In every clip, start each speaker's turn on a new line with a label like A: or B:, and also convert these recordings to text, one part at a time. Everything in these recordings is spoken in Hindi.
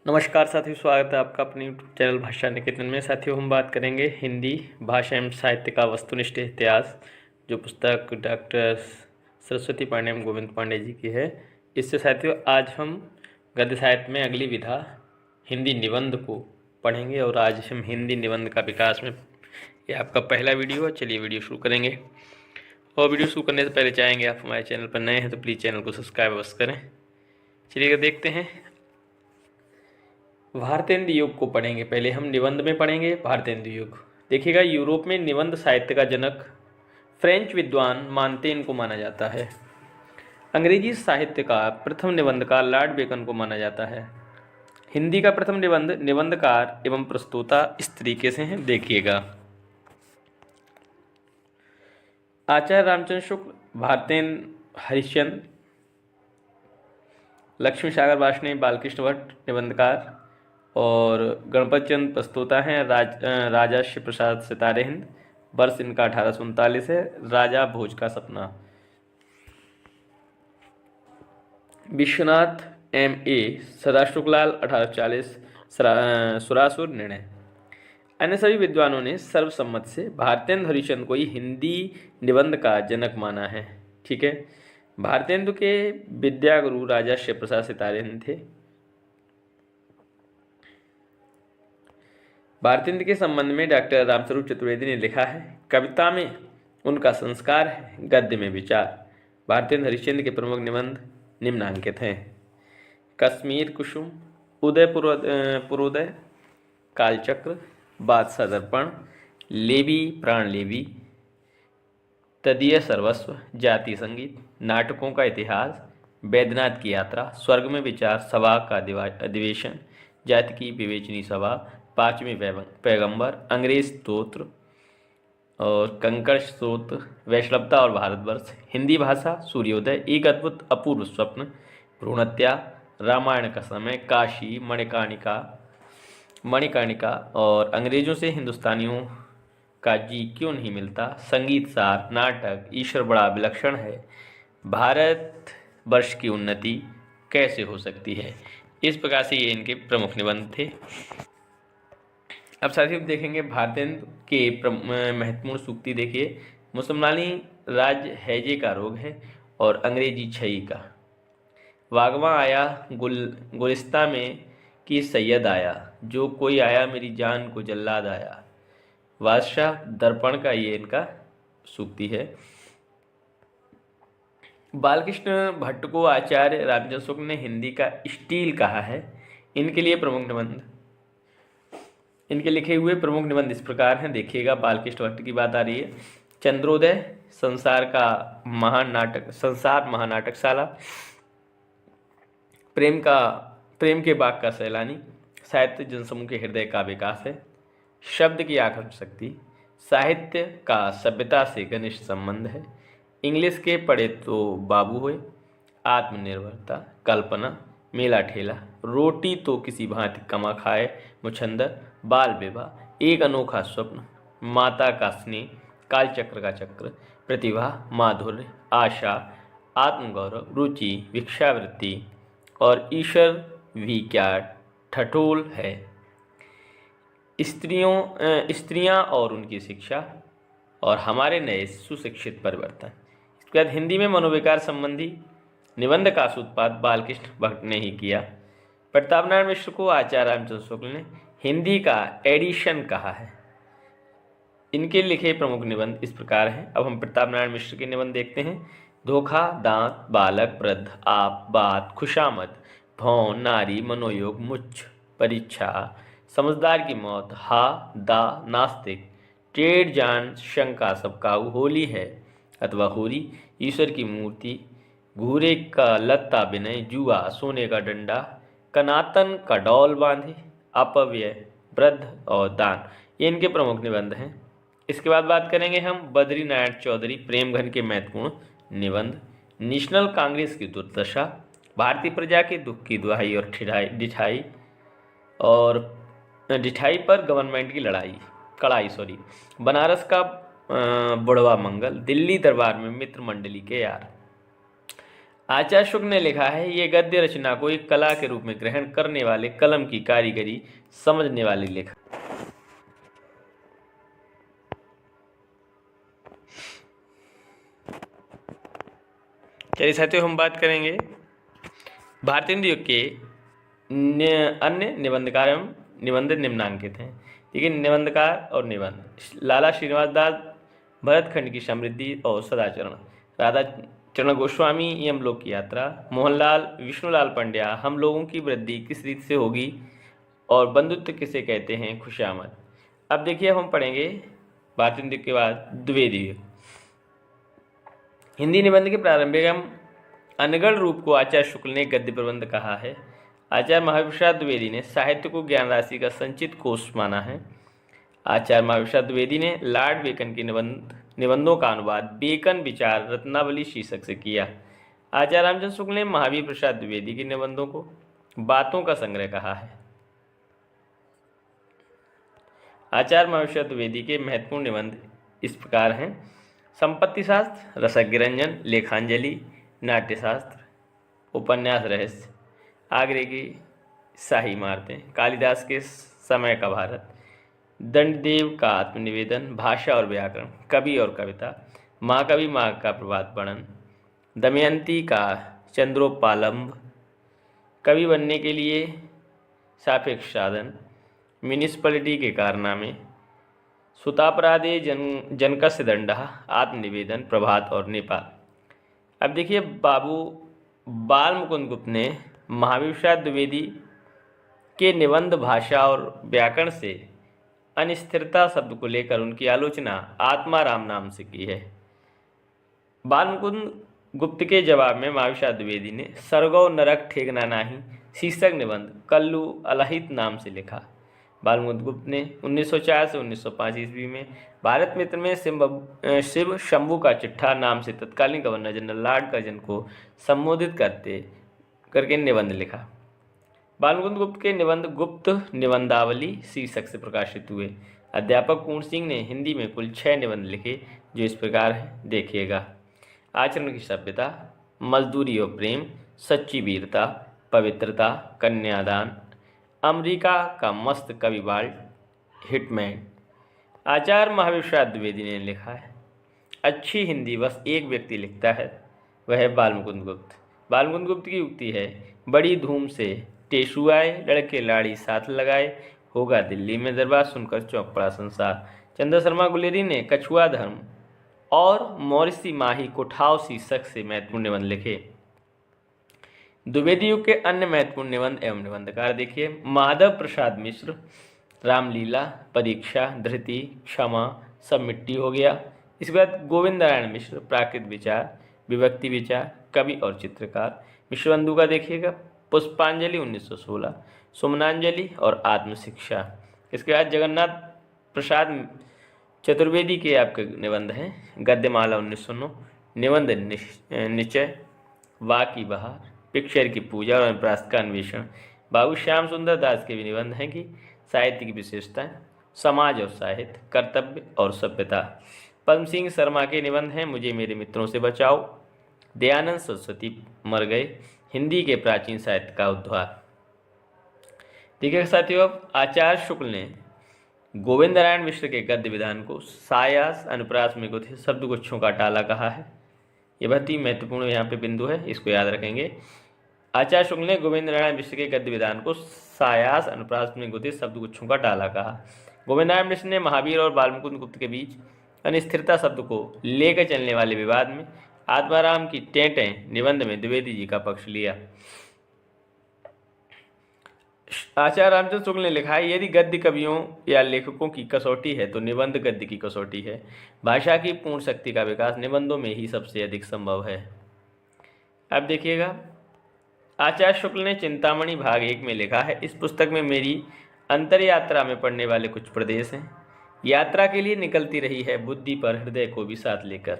A: नमस्कार साथियों, स्वागत है आपका अपने यूट्यूब चैनल भाषा निकेतन में। साथियों, हम बात करेंगे हिंदी भाषा एवं साहित्य का वस्तुनिष्ठ इतिहास, जो पुस्तक डॉक्टर सरस्वती पांडे एवं गोविंद पांडे जी की है। इससे साथियों आज हम गद्य साहित्य में अगली विधा हिंदी निबंध को पढ़ेंगे और आज हम हिंदी निबंध का विकास में, ये आपका पहला वीडियो है। चलिए वीडियो शुरू करेंगे। और वीडियो शुरू करने से पहले चाहेंगे आप हमारे चैनल पर नए हैं तो प्लीज़ चैनल को सब्सक्राइब अवश्य करें। चलिए देखते हैं। भारतेंदु युग को पढ़ेंगे। पहले हम निबंध में पढ़ेंगे भारतेंदु युग। देखिएगा, यूरोप में निबंध साहित्य का जनक फ्रेंच विद्वान मानतेन को माना जाता है। अंग्रेजी साहित्य का प्रथम निबंधकार लॉर्ड बेकन को माना जाता है। हिंदी का प्रथम निबंध निबंधकार एवं प्रस्तोता इस तरीके से हैं, देखिएगा। आचार्य रामचंद्र शुक्ल, भारतेंदु हरिश्चंद्र, लक्ष्मी सागर वार्ष्णेय, बालकृष्ण भट्ट निबंधकार और गणपत चंद प्रस्तोता हैं। राजा शिव प्रसाद सितारे हिंद, वर्ष इनका 1839 है। राजा भोज का सपना। विश्वनाथ M.A. सदाशिवलाल 1840, सुरासुर निर्णय। अन्य सभी विद्वानों ने सर्वसम्मत से भारतेंदु हरिश्चंद्र को ही हिंदी निबंध का जनक माना है। ठीक है। भारतेंदु के विद्यागुरु राजा शिव प्रसाद सितारे हिंद थे। भारतेंदु के संबंध में डॉक्टर रामस्वरूप चतुर्वेदी ने लिखा है, कविता में उनका संस्कार है, गद्य में विचार। भारतेंदु हरिश्चंद्र के प्रमुख निबंध निम्नांकित हैं। कश्मीर कुसुम, पुरोदय, कालचक्र, बादशाह दर्पण, लेवी प्राण लेवी, तदीय सर्वस्व, जाति संगीत, नाटकों का इतिहास, बैद्यनाथ की यात्रा, स्वर्ग में विचार, सभा का अधिवेशन, जाति की विवेचनी सभा, पांचवें पैगंबर, अंग्रेज स्तोत्र और कंकड़ स्तोत्र, वैष्णवता और भारतवर्ष, हिंदी भाषा, सूर्योदय, एक अद्भुत अपूर्व स्वप्न, भ्रूणहत्या, रामायण का समय, काशी, मणिकर्णिका और अंग्रेजों से हिंदुस्तानियों का जी क्यों नहीं मिलता, संगीत सार, नाटक, ईश्वर बड़ा विलक्षण है, भारत वर्ष की उन्नति कैसे हो सकती है। इस प्रकार से ये इनके प्रमुख निबंध थे। अब साथियों देखेंगे भारतेंदु के महत्वपूर्ण सूक्ति। देखिए, मुसलमानी राज्य हैजे का रोग है और अंग्रेजी छई का। वागवा आया गुलिस्ता में कि सैयद आया, जो कोई आया मेरी जान को जल्लाद आया। बादशाह दर्पण का ये इनका सूक्ति है। बालकृष्ण भट्ट को आचार्य रामचंद्र शुक्ल ने हिंदी का स्टील कहा है। इनके लिए प्रमुख निबंध, इनके लिखे हुए प्रमुख निबंध इस प्रकार हैं, देखिएगा। बालकृष्ण भट्ट की बात आ रही है। चंद्रोदय, संसार महानाटकशाला, प्रेम के बाग का सैलानी, साहित्य जनसमूह के हृदय का विकास है, शब्द की आकर्षण शक्ति, साहित्य का सभ्यता से घनिष्ठ संबंध है, इंग्लिश के पढ़े तो बाबू हुए, आत्मनिर्भरता, कल्पना, मेला ठेला, रोटी तो किसी भांति कमा खाए मुछंदर, बाल विवाह, एक अनोखा स्वप्न, माता का स्नेह, कालचक्र का चक्र, प्रतिभा, माधुर्य, आशा, आत्मगौरव, रुचि, भिक्षावृत्ति और ईश्वर भी क्या ठठोल है, स्त्रियां और उनकी शिक्षा और हमारे नए सुशिक्षित परिवर्तन। इसके बाद हिंदी में मनोविकार संबंधी निबंध का सूत्रपात बालकृष्ण भट्ट ने ही किया। प्रताप नारायण मिश्र को आचार्य रामचंद्र शुक्ल ने हिंदी का एडिशन कहा है। इनके लिखे प्रमुख निबंध इस प्रकार हैं। अब हम प्रताप नारायण मिश्र के निबंध देखते हैं। धोखा, दांत, बालक, वृद्ध, आप, बात, खुशामद, भौं, नारी, मनोयोग, मुच्छ, परीक्षा, समझदार की मौत, हा, दा, नास्तिक, टेढ़ जान, शंका, सबकाऊ, होली है अथवा होरी, ईश्वर की मूर्ति, घूरे का लत्ता विनय, जुआ, सोने का डंडा, कनातन का डौल बांधे, अपव्यय, वृद्ध और दान, ये इनके प्रमुख निबंध हैं। इसके बाद बात करेंगे हम बद्री नारायण चौधरी प्रेमघन के महत्वपूर्ण निबंध। नेशनल कांग्रेस की दुर्दशा, भारतीय प्रजा के दुख की दुहाई और डिठाई पर गवर्नमेंट की कड़ाई, बनारस का बुढ़वा मंगल, दिल्ली दरबार में मित्र मंडली के यार, आचार्य शुक्ल ने लिखा है, ये गद्य रचना को एक कला के रूप में ग्रहण करने वाले, कलम की कारीगरी समझने वाले लेखक। चलिए साथियों, हम बात करेंगे भारतीय हिंदी युग के अन्य निबंधकार एवं निबंध निम्नांकित हैं। ठीक है, निबंधकार और निबंध। लाला श्रीनिवास दास, भरतखंड की समृद्धि और सदाचरण, राधा चरण गोस्वामी, यमलोक की यात्रा, मोहनलाल विष्णुलाल पंड्या, हम लोगों की वृद्धि किस रीत से होगी, और बंधुत्व किसे कहते हैं, खुशामद। अब देखिए, अब हम पढ़ेंगे भारतीय हिंदी के बाद द्विवेदी युग। हिंदी निबंध के प्रारंभिक एवं अनगढ़ रूप को आचार्य शुक्ल ने गद्य प्रबंध कहा है। आचार्य महाविशाल द्विवेदी ने साहित्य को ज्ञान राशि का संचित कोष माना है। आचार्य महाविशाल द्विवेदी ने लॉर्ड बेकन के निबंधों का अनुवाद बेकन विचार रत्नावली शीर्षक से किया। आचार्य रामचंद्र शुक्ल ने महावीर प्रसाद द्विवेदी के निबंधों को बातों का संग्रह कहा है। आचार्य महाविशाल द्विवेदी के महत्वपूर्ण निबंध इस प्रकार हैं: संपत्ति शास्त्र, रसज्ञरंजन, लेखांजलि, नाट्यशास्त्र, उपन्यास रहस्य, आगरे की शाही इमारतें, कालिदास के समय का भारत, दंडदेव का आत्मनिवेदन, भाषा और व्याकरण, कवि और कविता, महाकवि माघ का प्रभात वर्णन, दमयंती का चंद्रोपालंब, कवि बनने के लिए सापेक्ष साधन, म्यूनिसिपलिटी के कारनामे, सुतापराधे जनकस्य दंडा, आत्मनिवेदन, प्रभात और नेपाल। अब देखिए, बाबू बाल मुकुंद गुप्त ने महावीर प्रसाद द्विवेदी के निबंध भाषा और व्याकरण से अनिस्थिरता शब्द को लेकर उनकी आलोचना आत्माराम नाम से की है। बाल मुकुंद गुप्त के जवाब में महावीर प्रसाद द्विवेदी ने सरगौ नरक ठेकना नाही शीर्षक निबंध कल्लू अलहित नाम से लिखा। बाल मुकुंद गुप्त ने 1904 से 1905 ईस्वी में भारत मित्र में शिव शंभू का चिट्ठा नाम से तत्कालीन गवर्नर जनरल लॉर्ड कर्जन को संबोधित करके निबंध लिखा। बाल मुकुंद गुप्त के निबंध गुप्त निबंधावली शीर्षक से प्रकाशित हुए। अध्यापक पूर्ण सिंह ने हिंदी में कुल 6 निबंध लिखे, जो इस प्रकार है, देखिएगा। आचरण की सभ्यता, मजदूरी और प्रेम, सच्ची वीरता, पवित्रता, कन्यादान, अमेरिका का मस्त कवि बाल्ट, हिटमैन। आचार्य महावीर प्रसाद द्विवेदी ने लिखा है, अच्छी हिंदी बस एक व्यक्ति लिखता है, वह है बाल मुकुंद गुप्त। बाल मुकुंद गुप्त की उक्ति है, बड़ी धूम से टेसू आए, लड़के लाड़ी साथ लगाए, होगा दिल्ली में दरबार, सुनकर चौंक पड़ा संसार। चंद्र शर्मा गुलेरी ने कछुआ धर्म और मौरिसी माही कोठाव शीर्षक से महत्वपूर्ण निबंध लिखे। द्विवेदी युग के अन्य महत्वपूर्ण निबंध एवं निबंधकार देखिए, माधव प्रसाद मिश्र, रामलीला, परीक्षा, धृति, क्षमा, सब मिट्टी हो गया। इसके बाद गोविंद नारायण मिश्र, प्राकृत विचार, विभक्ति विचार, कवि और चित्रकार। मिश्रबंधु का देखिएगा, पुष्पांजलि 1916, सुमनांजलि और आत्मशिक्षा। इसके बाद जगन्नाथ प्रसाद चतुर्वेदी के आपके निबंध हैं, गद्यमाला 1909, निबंध निश्चय, वाह की बहार, पिक्चर की पूजा और अनुप्रास का अन्वेषण। बाबू श्याम सुंदर दास के भी निबंध हैं कि साहित्य की विशेषताएं, समाज और साहित्य, कर्तव्य और सभ्यता। पद्म सिंह शर्मा के निबंध हैं, मुझे मेरे मित्रों से बचाओ, दयानंद सरस्वती मर गए, हिंदी के प्राचीन साहित्य का उद्धार। ठीक है साथियों, अब आचार्य शुक्ल ने गोविंद नारायण मिश्र के गद्य विधान को सायास, अनुप्रास में गुथे शब्दगुच्छों का टाला कहा है। यह बहुत ही महत्वपूर्ण यहाँ पे बिंदु है, इसको याद रखेंगे। आचार्य शुक्ल ने गोविंद नारायण मिश्र के गद्य विधान को सायास, अनुप्रास में गुथे शब्दगुच्छों का टाला कहा। गोविंद नारायण मिश्र ने महावीर और बाल मुकुंद गुप्त के बीच अनिस्थिरता शब्द को लेकर चलने वाले विवाद में आत्माराम की टेंटें निबंध में द्विवेदी जी का पक्ष लिया। आचार्य रामचंद्र शुक्ल ने लिखा है, यदि गद्य कवियों या लेखकों की कसौटी है तो निबंध गद्य की कसौटी है। भाषा की पूर्ण शक्ति का विकास निबंधों में ही सबसे अधिक संभव है। अब देखिएगा, आचार्य शुक्ल ने चिंतामणि भाग 1 में लिखा है, इस पुस्तक में मेरी अंतर यात्रा में पढ़ने वाले कुछ प्रदेश हैं। यात्रा के लिए निकलती रही है बुद्धि पर हृदय को भी साथ लेकर।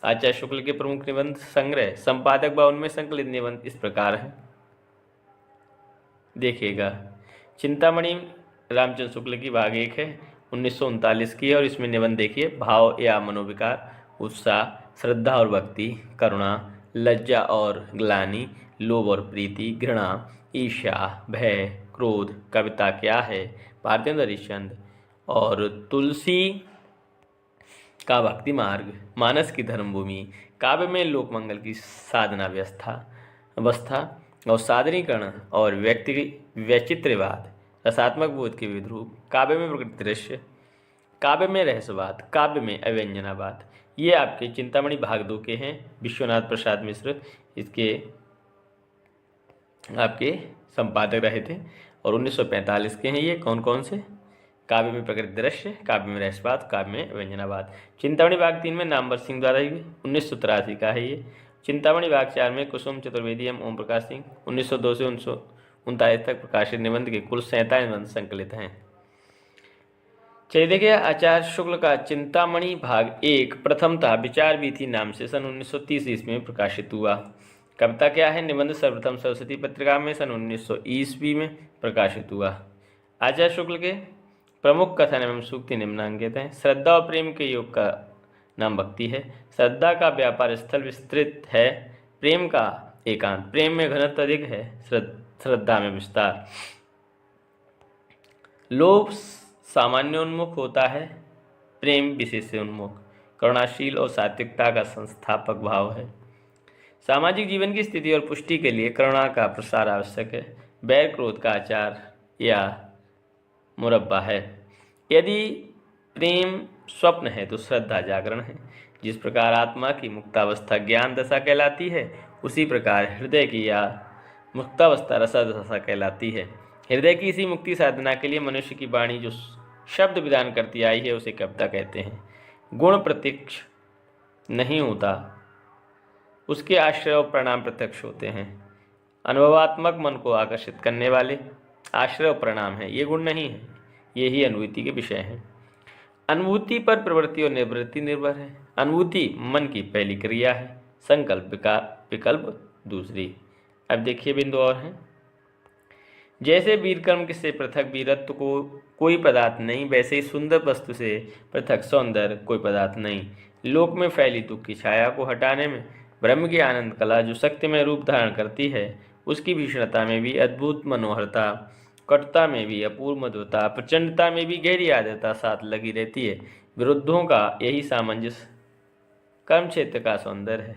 A: आचार्य शुक्ल के प्रमुख निबंध संग्रह संपादक व उनमें संकलित निबंध इस प्रकार हैं, देखिएगा। चिंतामणि रामचंद्र शुक्ल की भाग 1 है, 1939 की है, और इसमें निबंध देखिए, भाव या मनोविकार, उत्साह, श्रद्धा और भक्ति, करुणा, लज्जा और ग्लानि, लोभ और प्रीति, घृणा, ईर्ष्या, भय, क्रोध। कविता क्या है? भारतेंद्र हरिश्चंद्र। और तुलसी का भक्ति मार्ग, मानस की धर्मभूमि, काव्य में लोकमंगल की साधना अवस्था और सादरीकरण और व्यक्ति वैचित्र्यवाद, रसात्मक बोध के विद्रूप, काव्य में प्रकृति दृश्य, काव्य में रहस्यवाद, काव्य में अव्यंजनावाद। ये आपके चिंतामणि भाग 2 के हैं। विश्वनाथ प्रसाद मिश्र इसके आपके संपादक रहे थे और 1945 के हैं। ये कौन कौन से? काव्य में प्रकृति दृश्य, काव्य में रहस्यवाद, काव्य में व्यंजनावाद। चिंतामणि भाग 3 में नामवर सिंह द्वारा 1983 का है ये। चिंतामणि भाग 4 में कुसुम चतुर्वेदी एवं ओम प्रकाश सिंह 1902 से 1939 तक प्रकाशित निबंध के कुल 47 निबंध संकलित हैं। चलिए देखिए, आचार्य शुक्ल का चिंतामणि भाग 1 प्रथमतः विचार वीथी नाम से सन 1930 ईस्वी में प्रकाशित हुआ। कविता क्या है? निबंध सर्वप्रथम सरस्वती पत्रिका में सन 1900 ईस्वी में प्रकाशित हुआ। आचार्य शुक्ल के प्रमुख कथन एवं सूक्ति निम्नांकित हैं। श्रद्धा और प्रेम के योग का नाम भक्ति है। श्रद्धा का व्यापार स्थल विस्तृत है, प्रेम का एकांत। प्रेम में घनत्व अधिक है, श्रद्धा में विस्तार। लोभ सामान्योन्मुख होता है, प्रेम विशेष उन्मुख। करुणाशील और सात्विकता का संस्थापक भाव है। सामाजिक जीवन की स्थिति और पुष्टि के लिए करुणा का प्रसार आवश्यक है। बैर क्रोध का आचार या मुरब्बा है। यदि प्रेम स्वप्न है तो श्रद्धा जागरण है। जिस प्रकार आत्मा की मुक्तावस्था ज्ञान दशा कहलाती है, उसी प्रकार हृदय की या मुक्तावस्था रसादशा कहलाती है। हृदय की इसी मुक्ति साधना के लिए मनुष्य की वाणी जो शब्द विधान करती आई है, उसे कविता कहते हैं। गुण प्रत्यक्ष नहीं होता, उसके आश्रय और परिणाम प्रत्यक्ष होते हैं। अनुभवात्मक मन को आकर्षित करने वाले आश्रय और परिणाम है, ये गुण नहीं है, ये ही अनुभूति के विषय हैं। अनुभूति पर प्रवृत्ति और निवृत्ति निर्भर है। अनुभूति मन की पहली क्रिया है, संकल्प विकल्प दूसरी। अब देखिए बिंदु और हैं। जैसे वीरकर्म से पृथक वीरत्व को कोई पदार्थ नहीं, वैसे ही सुंदर वस्तु से पृथक सौंदर्य कोई पदार्थ नहीं। लोक में फैली दुख की छाया को हटाने में ब्रह्म की आनंद कला जो शक्ति में रूप धारण करती है, उसकी भीषणता में भी अद्भुत मनोहरता, कटुता में भी अपूर्व मधुरता, प्रचंडता में भी गहरी आर्द्रता साथ लगी रहती है। विरुद्धों का यही सामंजस्य कर्म क्षेत्र का सौंदर्य है,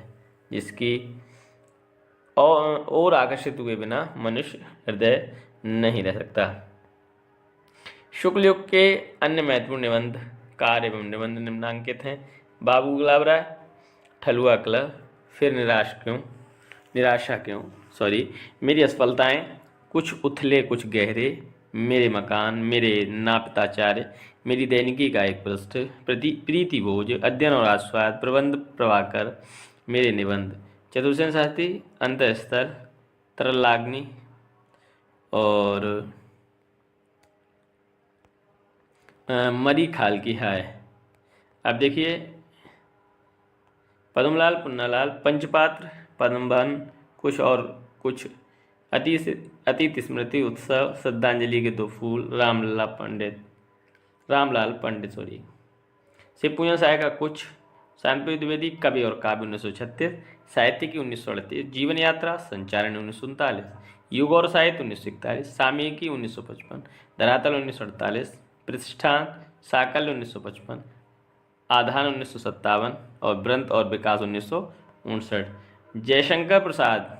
A: जिसकी और आकर्षित हुए बिना मनुष्य हृदय नहीं रह सकता। शुक्ल युग के अन्य महत्वपूर्ण निबंध कार्य एवं निबंध निम्नांकित हैं। बाबू गुलाब राय, ठलुआ क्लब, फिर निराशा क्यों, मेरी असफलताएं, कुछ उथले कुछ गहरे, मेरे मकान, मेरे नापताचार्य, मेरी दैनिकी का एक पृष्ठ, प्रीति भोज, अध्ययन और आस्वाद, प्रबंध प्रभाकर, मेरे निबंध, चतुर्सेन शास्त्री, अंतस्तर, तरलाग्नि और मरी खाल की हाय। अब देखिए, पद्मलाल पुन्नालाल, पंचपात्र, पद्मबन, कुछ और कुछ, अतीत स्मृति उत्सव, श्रद्धांजलि के दो फूल, रामलाल पंडित शिव पूजन साय का कुछ, शांति द्विवेदी, कवि और काव्य 1936, साहित्य की 1938, जीवन यात्रा, संचारण 1939, युग और साहित्य 1941, सामयिकी 1955, धरातल 1948, प्रतिष्ठान साकल्य 1955, आधान 1957 और वृंत और विकास 1959। जयशंकर प्रसाद,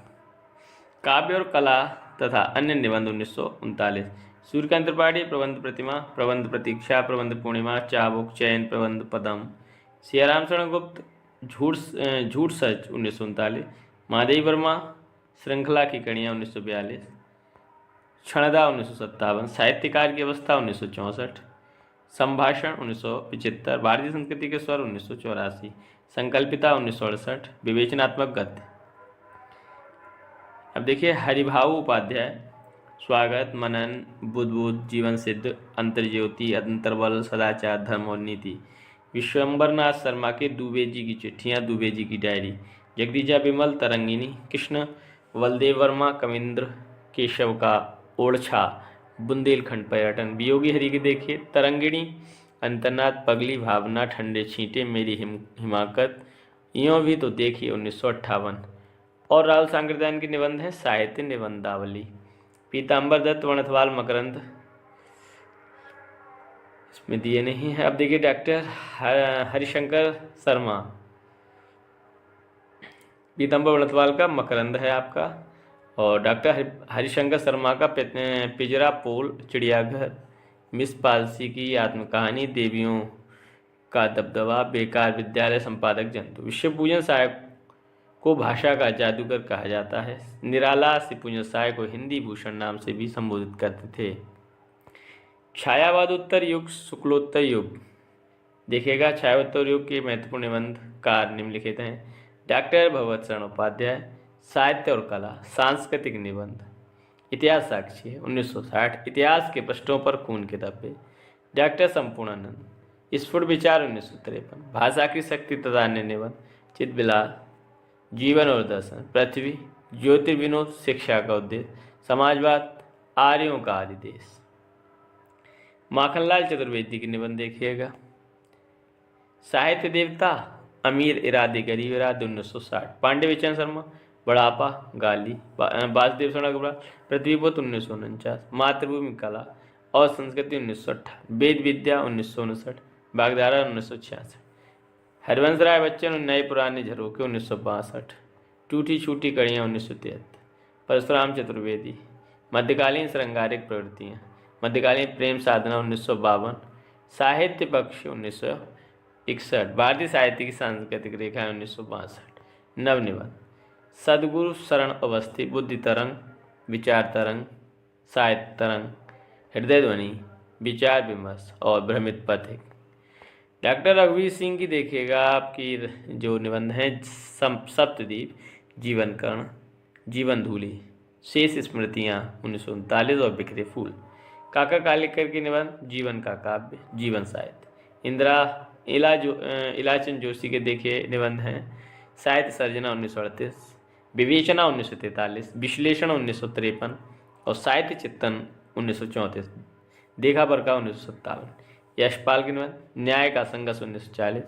A: काव्य और कला तथा अन्य निबंध 1939। सूर्यकांत त्रिपाठी, प्रबंध प्रतिमा, प्रबंध प्रतीक्षा, प्रबंध पूर्णिमा, चाबुक, चयन, प्रबंध पदम। सियाराम शरण गुप्त, झूठ सच 1939। महादेवी वर्मा, श्रृंखला की कड़ियाँ 1942। क्षणदा 1957, साहित्यकार की अवस्था 1964, संभाषण 1975, भारतीय संस्कृति के स्वर 1984, संकल्पिता 1968, विवेचनात्मक गद्य। अब देखिए, हरिभाऊ उपाध्याय, स्वागत, मनन, बुद्ध, जीवन सिद्ध, अंतर्ज्योति, अंतर्बल, सदाचार, धर्म और नीति। विश्वम्बरनाथ शर्मा के दुबे जी की चिट्ठियाँ, दुबे जी की डायरी। जगदीजा विमल, तरंगिनी। कृष्ण बलदेव वर्मा, कविंद्र केशव का ओरछा, बुंदेलखंड पर्यटन। वियोगी हरि के देखिए, तरंगिणी, अंतरनाथ, पगली, भावना, ठंडे छींटे, मेरी हिमाकत, यों भी तो देखिए 1958। और राहुल सांकृत्यायन की निबंध है साहित्य निबंधावली। पीताम्बर दत्त, वणथवाल, मकरंद इसमें दिए नहीं है। अब देखिए डॉक्टर हरिशंकर शर्मा, पीताम्बर वणथवाल का मकरंद है आपका, और डॉक्टर हरिशंकर शर्मा का पिंजरा पोल, चिड़ियाघर, मिस पालसी की आत्मकहानी, देवियों का दबदबा, बेकार विद्यालय, संपादक जंतु। विश्व पूजन साय को भाषा का जादूगर कहा जाता है। निराला सिपूजन साय को हिंदी भूषण नाम से भी संबोधित करते थे। छायावादोत्तर युग, शुक्लोत्तर युग। देखिएगा छायावोत्तर युग के महत्वपूर्ण निबंधकार निम्नलिखित हैं। डॉक्टर भगवत शरण उपाध्याय, साहित्य और कला, सांस्कृतिक निबंध। इतिहास साक्षी है 1960, इतिहास के पृष्ठों पर खून के धब्बे। डॉक्टर संपूर्णानंद, स्फुट विचार 1953, भाषा की शक्ति तथा अन्य निबंध। चितबिलास, जीवन और दर्शन। पृथ्वी, ज्योतिर्विनोद, शिक्षा का उद्देश्य, समाजवाद, आर्यों का आदि देश। माखनलाल चतुर्वेदी की निबंध देखिएगा। साहित्य देवता, अमीर इरादे गरीब इरादे 1960। पांडे विचन शर्मा, बढ़ापा, गाली। वासुदेव सणगबड़ा, पृथ्वीपुत्र 1949। मातृभूमि, कला और संस्कृति 1958। वेद विद्या 1959। बागधारा 1966। हरिवंश राय बच्चन, नए पुराने झरोखे 1962। टूटी छूटी कड़ियाँ 1973। परशुराम चतुर्वेदी, मध्यकालीन श्रृंगारिक प्रवृत्तियाँ। मध्यकालीन प्रेम साधना 1952। साहित्य पक्ष 1961। भारतीय साहित्य की सांस्कृतिक रेखा 1962। नवनिबंध, सदगुरु शरण अवस्थी, बुद्धि तरंग, विचार तरंग, साहित्य तरंग, हृदय ध्वनि, विचार विमर्श और भ्रमित पथिक। डॉक्टर रघुवीर सिंह की देखिएगा आपकी जो निबंध हैं सप्तद्वीप, जीवन कर्ण, जीवन धूलि, शेष स्मृतियाँ 1939 और बिखरे फूल। काका कालेकर की निबंध जीवन का काव्य, जीवन साहित्य। इंदिरा इलाचंद जोशी के देखिए निबंध हैं साहित्य सर्जना 1938, विवेचना 1943, विश्लेषण 1953 और साहित्य चिंतन 1934। देखा परखा 1957। यशपाल की निबंध न्याय का संघर्ष 1940,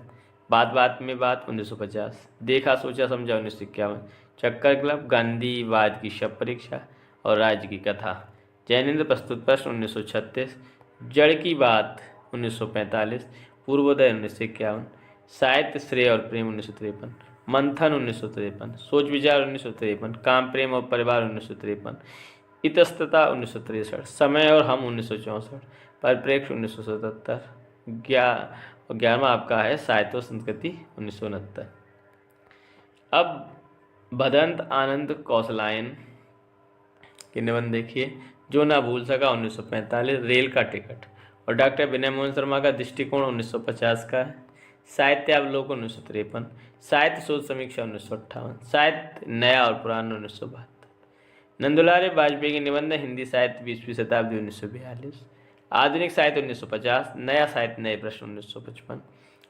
A: बात बात में बात 1950, देखा सोचा समझा 1951, चक्कर क्लब, गांधीवाद की शव परीक्षा और राज्य की कथा। जैनेन्द्र प्रस्तुत प्रश्न 1936, जड़ की बात 1945, पूर्वोदय 1951, साहित्य श्रेय और प्रेम 1953, मंथन 1953, सोच विचार 1953, काम प्रेम और परिवार 1953, इतस्तता 1963, समय और हम 1964, परिप्रेक्ष्य 1977, 11वां आपका है साहित्य और संस्कृति 1969। अब भदंत आनंद कौशलायन के निबंध देखिए। जो ना भूल सका 1945, रेल का टिकट। और डॉक्टर विनय मोहन शर्मा का दृष्टिकोण 1950 का है। साहित्य अवलोकन 1953, साहित्य शोध समीक्षा 1958, साहित्य नया और पुराना 1972। नंदुलाल वाजपेयी के निबंध हिंदी साहित्य 20वीं शताब्दी 1942, आधुनिक साहित्य 1950, नया साहित्य नए प्रश्न 1955,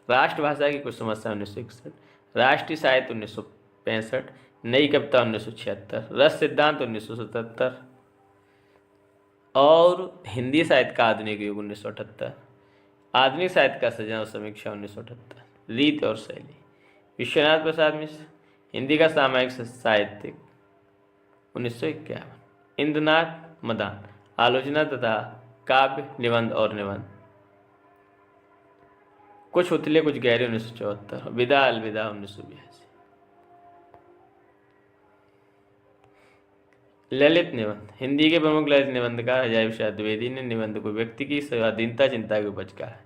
A: राष्ट्रभाषा की कुछ समस्या 1961, राष्ट्रीय साहित्य 1965, नई कविता 1976, रस सिद्धांत 1977 और हिंदी साहित्य का आधुनिक युग 1978, आधुनिक साहित्य का सृजन और समीक्षा 1978, रीत और शैली। विश्वनाथ प्रसाद मिश्र, हिंदी का सामायिक साहित्यिक 1951, इंद्रनाथ मदान, आलोचना तथा काव्य, निबंध और निबंध। कुछ उथले कुछ गहरे 1974, विदा अलविदा 1982। ललित निबंध, हिंदी के प्रमुख ललित निबंधकार हजारी प्रसाद द्विवेदी ने निबंध को व्यक्ति की स्वाधीनता चिंता की उपज कहा है।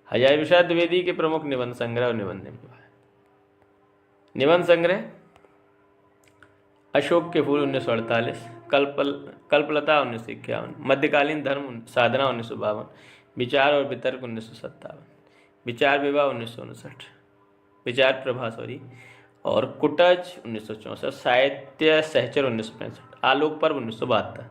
A: हजारी प्रसाद द्विवेदी के प्रमुख निबंध संग्रह और निबंध निबंध संग्रह अशोक के फूल 1948, कल्पलता 1951, मध्यकालीन धर्म साधना 1952, विचार और वितर्क 1957, विचार विवाह 1959, विचार प्रभा और कुटज 1964, साहित्य सहचर 1965, आलोक पर्व 1972।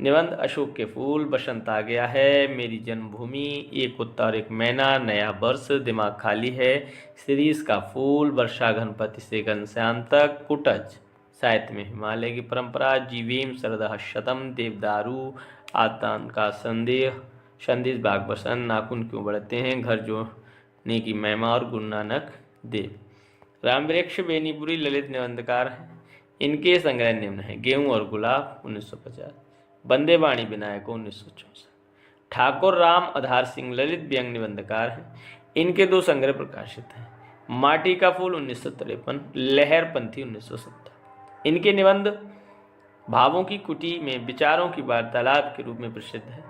A: निबंध अशोक के फूल, बसंत आ गया है, मेरी जन्मभूमि, एक कुत्ता और एक मैना, नया वर्ष, दिमाग खाली है, शिरीष का फूल, वर्षा घनपति से घनश्याम तक, कुटज, साहित्य में हिमालय की परंपरा, जीवेम शरदः शतम, देवदारू, आतान का संदेश बाग बसंत, नाखून क्यों बढ़ते हैं, घर जोड़ने की महिमा और गुरु नानक देव। रामवृक्ष बेनीपुरी ललित निबंधकार हैं। इनके संग्रह निम्न हैं: गेहूं और गुलाब 1950, वंदे वाणी विनायको 1964। ठाकुर राम आधार सिंह ललित व्यंग निबंधकार हैं। इनके 2 संग्रह प्रकाशित हैं: माटी का फूल 1953, लहरपंथी 1970। इनके निबंध भावों की कुटी में विचारों की वार्तालाप के रूप में प्रसिद्ध है।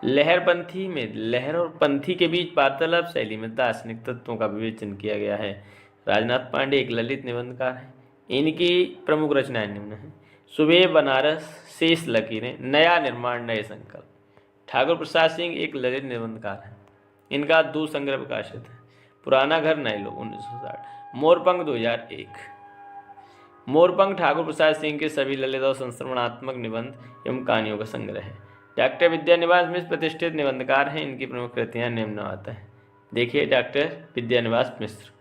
A: लहरपंथी में लहर और पंथी के बीच वार्तालाप शैली में दार्शनिक तत्वों का विवेचन किया गया है। राजनाथ पांडे एक ललित निबंधकार हैं। इनकी प्रमुख रचनाएं निम्न हैं: सुबह बनारस, शेष लकीरें, नया निर्माण, नए संकल्प। ठाकुर प्रसाद सिंह एक ललित निबंधकार हैं। इनका 2 संग्रह प्रकाशित है: पुराना घर नए लोग 1960, मोरपंख 2001। मोरपंख ठाकुर प्रसाद सिंह के सभी ललित और संस्मरणात्मक निबंध एवं कहानियों का संग्रह है। डॉक्टर विद्यानिवास मिश्र प्रतिष्ठित निबंधकार हैं। इनकी प्रमुख कृतियां निम्नवत हैं। देखिए डॉक्टर विद्यानिवास मिश्र: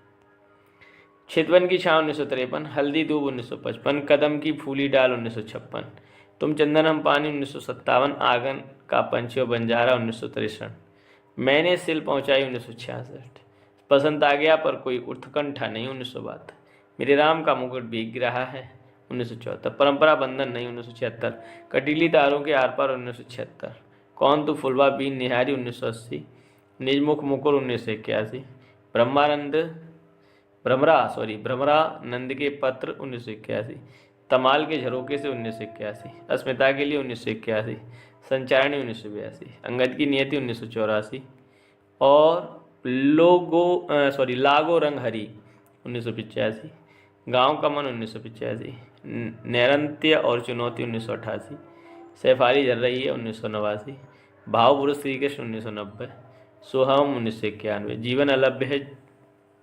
A: चितवन की छाँव 1953, हल्दी दूब 1955, कदम की फूली डाल 1956, तुम चंदन हम पानी 1957, आंगन का पंछी और बंजारा 1963, मैंने सिल पहुंचाई 1966, पसंद आ गया पर कोई उत्कंठा नहीं 1972, मेरे राम का मुकुट भीग रहा है 1974, परंपरा बंधन नहीं 1976, कटीली तारों के आर पार 1976, कौन तू फुलवा बीन निहारी 1980, निजमुख मुकुर 1981, भ्रमरानंद के पत्र 1981, तमाल के झरोके से 1981, अस्मिता के लिए 1981, संचारणी 1982, अंगद की नियति 1984 और लागो रंग हरी 1985, गांव का मन 1985, नैरंत्य और चुनौती 1988, सैफारी जल रही है 1989, भाव पुरुष श्री कृष्ण 1990, सोहम 1991, जीवन अलभ्य है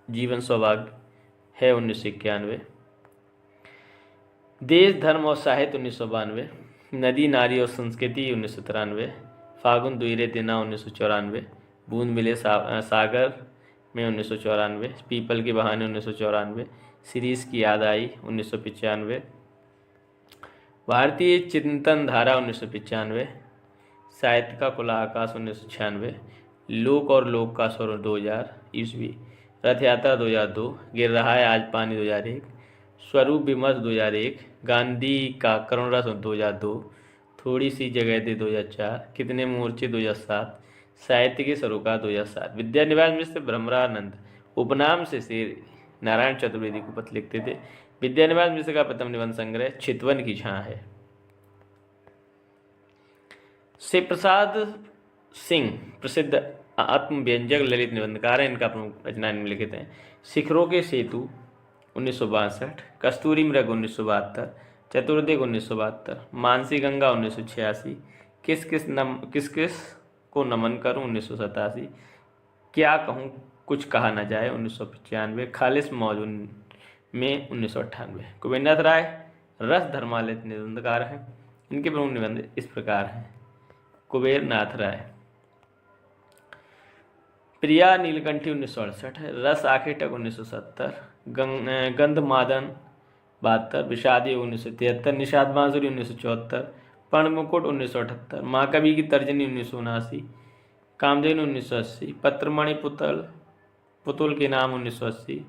A: जीवन सौभाग्य है 1991, देश धर्म और साहित्य 1992, नदी नारी और संस्कृति 1993, फागुन दुईरे दिना 1994, बूंद मिले सागर में 1994, पीपल के बहाने 1994, सीरीज की याद आई 1995, भारतीय चिंतन धारा 1995, साहित्य का खुला आकाश 1996, लोक और लोक का स्वर 2000 ईस्वी, रथ यात्रा 2002, गिर रहा है आज पानी 2001, स्वरूप विमर्श 2001, गांधी का करुण रस 2002, थोड़ी सी जगह दे 2004, कितने मोर्चे 2007, साहित्य के सरोकार 2007। विद्यानिवास मिश्र भ्रमरानंद उपनाम से श्री नारायण चतुर्वेदी को पत्र लिखते थे। विद्यानिवास मिश्र का प्रथम निबंध संग्रह चितवन की छाँ है। शिव प्रसाद सिंह प्रसिद्ध आत्मव्यंजक ललित निबंधकार हैं। इनका प्रमुख रचना निम्नलिखित हैं: शिखरों के सेतु 1962, कस्तूरी मृग 1972, चतुर्दिक 1972, मानसी गंगा 1986, किस किस को नमन करूं 1987, क्या कहूं कुछ कहा न जाए 1995, खालिस मौज में 1998। कुबेरनाथ राय रस धर्मालित निबंधकार हैं। इनके प्रमुख निबंध इस प्रकार हैं: कुबेरनाथ राय, प्रिया नीलकंठी 1968, रस आखेटक 1970, गंधमादन 72, विषाद योग 1973, निषाद बांसुरी 1974, पर्ण मुकुट 1978, महाकवि की तर्जनी 1979, कामधेनु 1980, पत्रमणि पुतुल के नाम 1980,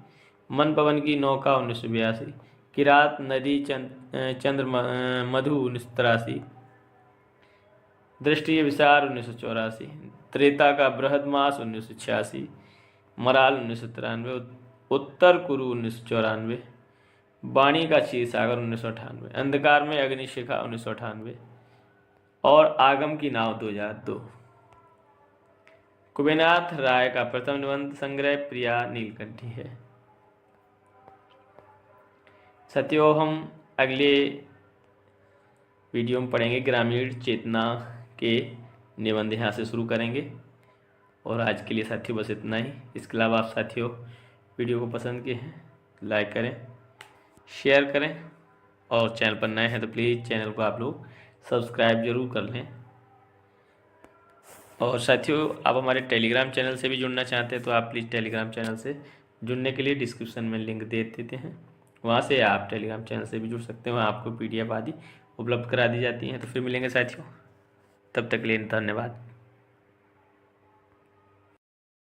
A: मन पवन की नौका 1982, किरात नदी चंद्र मधु 1983, दृष्टि विसार 1984, त्रेता का बृहदमास 1986, मराल 1993, उत्तर कुरु 1994, वाणी का क्षीर सागर 1998, अंधकार में अग्निशिखा 1998 और आगम की नाव 2002। कुबेरनाथ राय का प्रथम निबंध संग्रह प्रिया नीलकंठी है। साथियों, हम अगले वीडियो में पढ़ेंगे ग्रामीण चेतना के निबंध यहाँ से शुरू करेंगे। और आज के लिए साथियों बस इतना ही। इसके अलावा आप साथियों वीडियो को पसंद किए हैं लाइक करें, शेयर करें और चैनल पर नए हैं तो प्लीज़ चैनल को आप लोग सब्सक्राइब जरूर कर लें। और साथियों, आप हमारे टेलीग्राम चैनल से भी जुड़ना चाहते हैं तो आप प्लीज़ टेलीग्राम चैनल से जुड़ने के लिए डिस्क्रिप्शन में लिंक दे देते हैं, वहाँ से आप टेलीग्राम चैनल से भी जुड़ सकते हैं। वहाँ आपको PDF आदि उपलब्ध करा दी जाती हैं। तो फिर मिलेंगे साथियों, तब तक के लिए धन्यवाद।